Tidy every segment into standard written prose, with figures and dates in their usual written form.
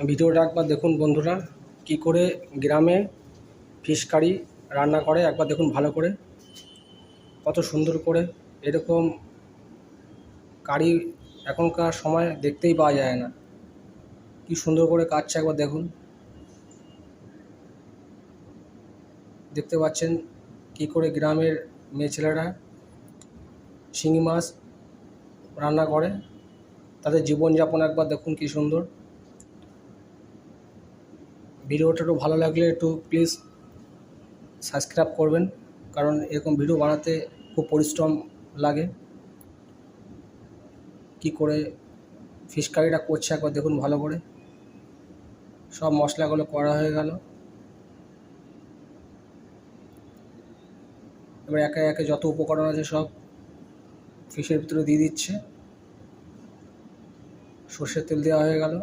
ভিডিওটা একবার দেখুন বন্ধুরা, কি করে গ্রামে ফিশ কারি রান্না করে একবার দেখুন ভালো করে। কত সুন্দর করে এরকম কারি এখনকার সময় দেখতেই পাওয়া যায় না। কি সুন্দর করে কাটছে একবার দেখুন। দেখতে পাচ্ছেন কি করে গ্রামের মেয়ে ছেলেরা শিঙি মাছ রান্না করে, তাদের জীবনযাপন একবার দেখুন কি সুন্দর। ভিডিওটা একটু ভালো লাগলে একটু প্লিজ সাবস্ক্রাইব করবেন, কারণ এরকম ভিডিও বানাতে খুব পরিশ্রম লাগে। কি করে ফিশ কারিটা করছে একবার দেখুন ভালো করে। সব মশলাগুলো করা হয়ে গেল, এবার একে একে যত উপকরণ আছে সব ফিশের ভিতরে দিয়ে দিচ্ছে। সর্ষের তেল দেওয়া হয়ে গেল,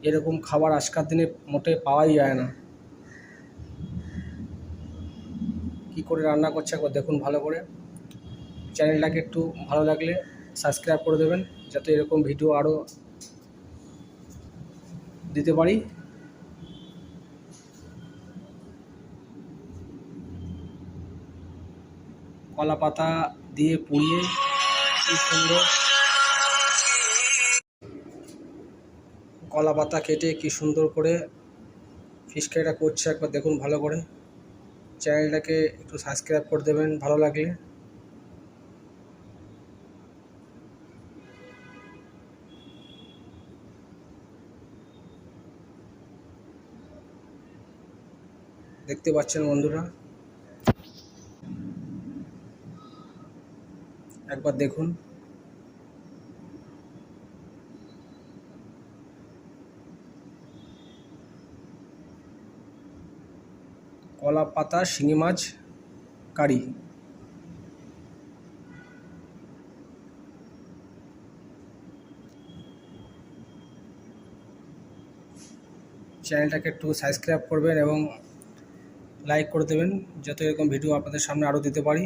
এরকম খাবার আজকাল দিনে মোটে পাওয়াই যায় না। কি করে রান্না করছে একবার দেখুন ভালো করে। চ্যানেলটাকে একটু ভালো লাগলে সাবস্ক্রাইব করে দেবেন, যাতে এরকম ভিডিও আরও দিতে পারি। কলা পাতা দিয়ে পুড়িয়ে কি সুন্দর, কলা পাতা কেটে কি সুন্দর করে ফিশ কারিটা করছে একবার দেখুন ভালো করে। চ্যানেলটাকে একটু সাবস্ক্রাইব করে দেবেন ভালো লাগলে। দেখতে পাচ্ছেন বন্ধুরা, একবার দেখুন। কলা পাতা শিঙি মাছ কারি। চ্যানেলটাকে একটু সাবস্ক্রাইব করবেন এবং লাইক করে দেবেন, যাতে এরকম ভিডিও আপনাদের সামনে আরও দিতে পারি।